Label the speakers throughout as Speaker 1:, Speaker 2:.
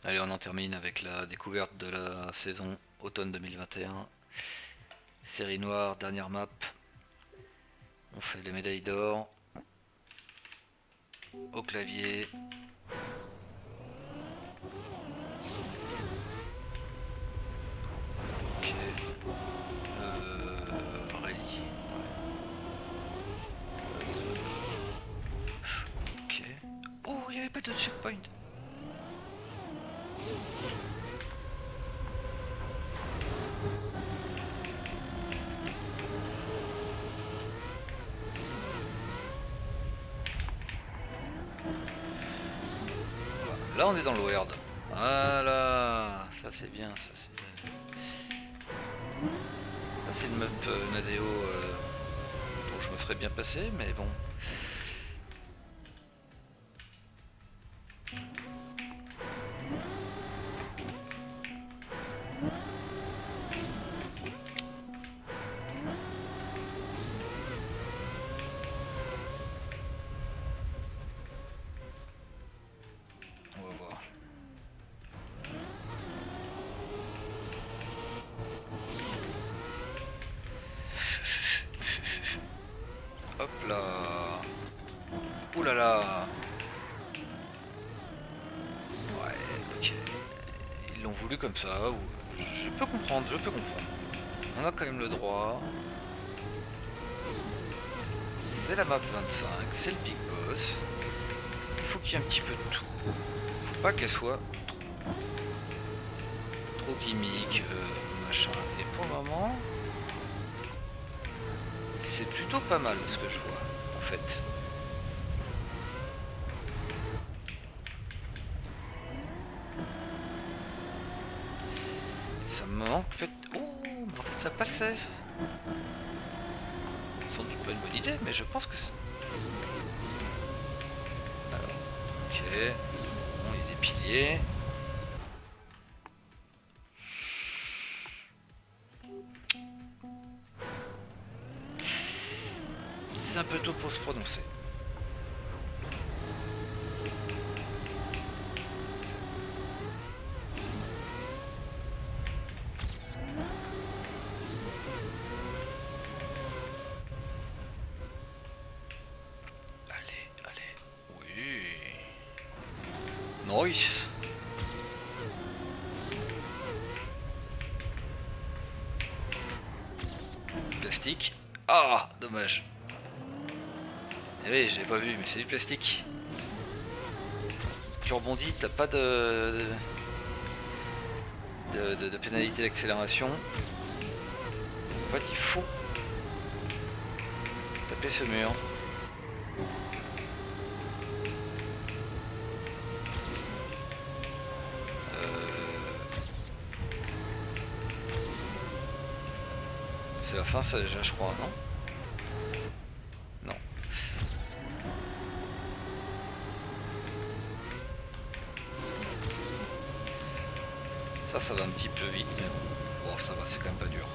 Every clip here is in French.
Speaker 1: Allez, on en termine avec la découverte de la saison automne 2021. Série noire, dernière map. On fait les médailles d'or. Au clavier. Ok. Rallye. Ok. Oh, il n'y avait pas de checkpoint. Là, on est dans le weird. Voilà. Ça, c'est bien. Ça, c'est le map Nadeo dont je me ferais bien passer, mais bon. On va voir. Hop là. Ouh là là. Ouais, ok. Ils l'ont voulu comme ça. Je peux comprendre, je peux comprendre. On a quand même le droit. C'est la map 25, c'est le big boss. Il faut qu'il y ait un petit peu de tout. Faut pas qu'elle soit trop gimmick, machin. Et pour le moment, c'est plutôt pas mal ce que je vois, en fait. Ça me manque peut-être. Oh, mais en fait ça passait. Sans doute pas une bonne idée, mais je pense que c'est. Alors, ok. Bon, il y a des piliers. C'est un peu tôt pour se prononcer. Allez, allez. Oui. Nice. Plastique. Ah, dommage. Eh oui, j'avais pas vu, mais c'est du plastique. Tu rebondis, t'as pas de pénalité d'accélération. En fait, il faut taper ce mur. C'est la fin, ça déjà, je crois, non? Non. Ça va un petit peu vite, mais bon, ça va, c'est quand même pas dur.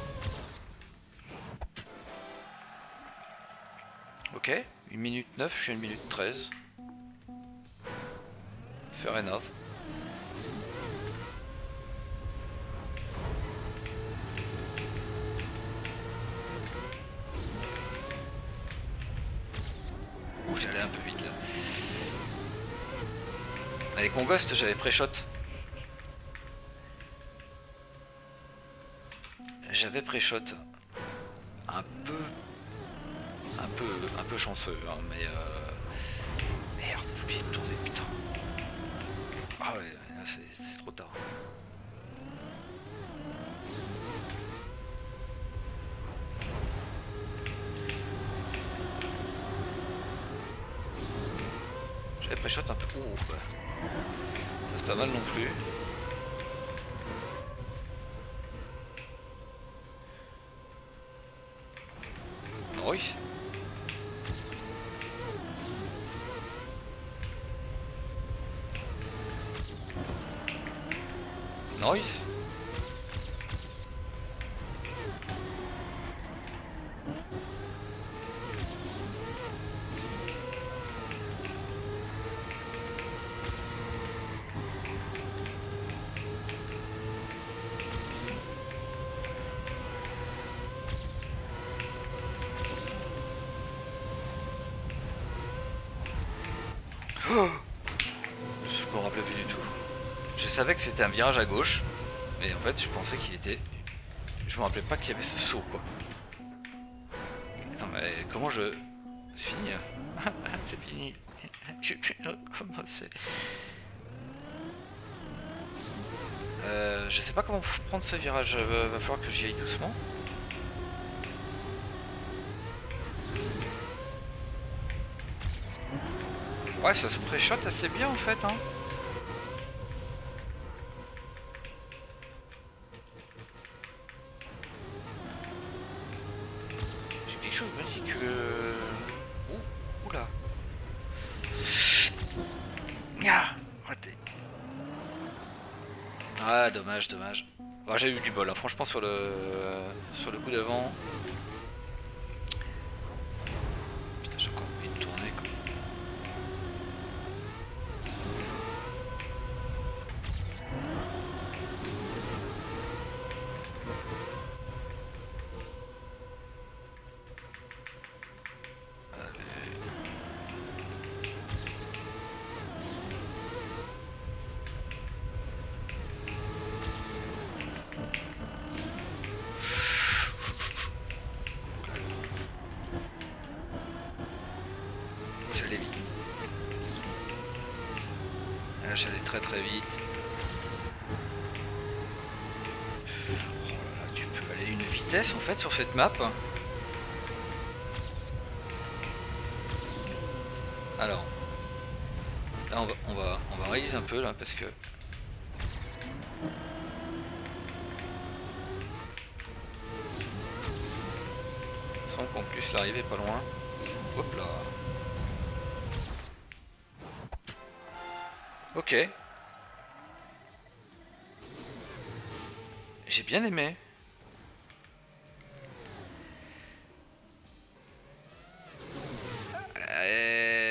Speaker 1: Ok, 1 minute 9, je suis à 1 minute 13. Fair enough. Ouh, j'allais un peu vite là. Avec mon ghost, j'avais pré-shot. J'avais pré-shot. Un peu. Un peu chanceux, hein, mais merde, j'ai oublié de tourner, putain. Ah ouais, là c'est trop tard. J'avais pré-shot un peu. Ouh, bah. Ça c'est pas mal non plus. Nice. Nice. Je savais que c'était un virage à gauche, mais en fait je pensais qu'il était... Je me rappelais pas qu'il y avait ce saut quoi. Attends mais comment je... C'est fini là. C'est fini. Comment c'est... Je sais pas comment prendre ce virage, va falloir que j'y aille doucement. Ouais, ça se pré-shot assez bien en fait, hein. J'ai quelque chose me dit que... Ouh, oula. Ah, raté. Ah, dommage, dommage. Oh, j'ai eu du bol, hein. Franchement sur le coup d'avant. Putain, j'ai encore envie de tourner quoi. J'allais vite. Là, j'allais très très vite. Oh là là, tu peux aller à une vitesse en fait sur cette map. Alors, là on va réaliser un peu là parce que... Sans qu'en plus l'arrivée est pas loin. Hop là. Ok. J'ai bien aimé.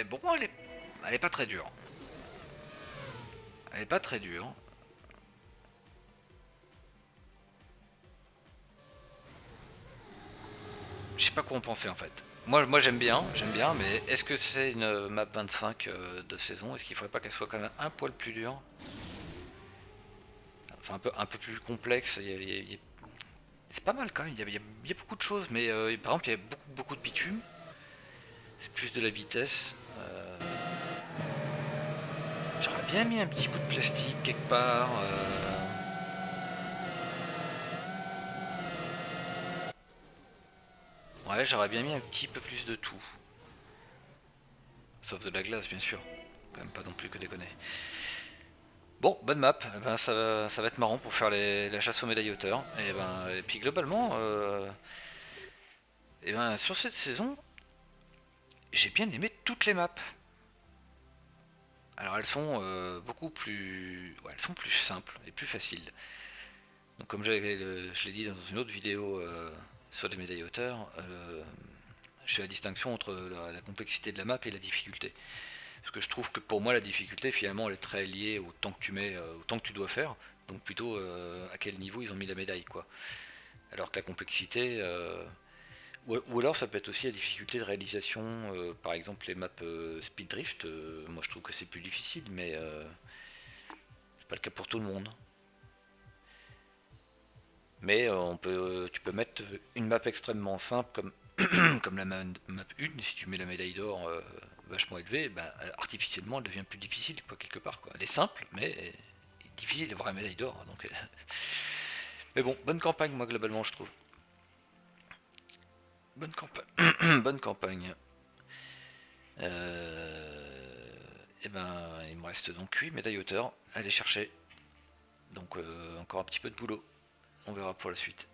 Speaker 1: Bon, elle est pas très dure. Elle est pas très dure. Je sais pas quoi en penser en fait. Moi j'aime bien, mais est-ce que c'est une map 25 de saison? Est-ce qu'il faudrait pas qu'elle soit quand même un poil plus dure? Enfin un peu plus complexe. C'est pas mal quand même, il y a beaucoup de choses, mais par exemple il y a beaucoup de bitume. C'est plus de la vitesse. J'aurais bien mis un petit bout de plastique quelque part. Ouais, j'aurais bien mis un petit peu plus de tout. Sauf de la glace, bien sûr. Quand même pas non plus que déconner. Bon, bonne map. Eh ben, ça va être marrant pour faire la chasse aux médailles hauteur. Et puis globalement, sur cette saison, j'ai bien aimé toutes les maps. Alors elles sont beaucoup plus, ouais, elles sont plus simples et plus faciles. Donc comme je l'ai dit dans une autre vidéo sur les médailles hauteur, je fais la distinction entre la complexité de la map et la difficulté. Parce que je trouve que pour moi la difficulté finalement elle est très liée au temps que tu mets, au temps que tu dois faire. Donc plutôt à quel niveau ils ont mis la médaille quoi. Alors que la complexité, ou alors ça peut être aussi la difficulté de réalisation, par exemple les maps Speed Drift, moi je trouve que c'est plus difficile, mais c'est pas le cas pour tout le monde. Mais tu peux mettre une map extrêmement simple comme la map 1, si tu mets la médaille d'or vachement élevée, artificiellement elle devient plus difficile quoi, quelque part. Quoi. Elle est simple, mais difficile d'avoir la médaille d'or. Donc, mais bon, bonne campagne moi globalement je trouve. Bonne campagne. Bonne campagne. Il me reste donc 8 médailles hauteur à aller chercher. Donc encore un petit peu de boulot. On verra pour la suite.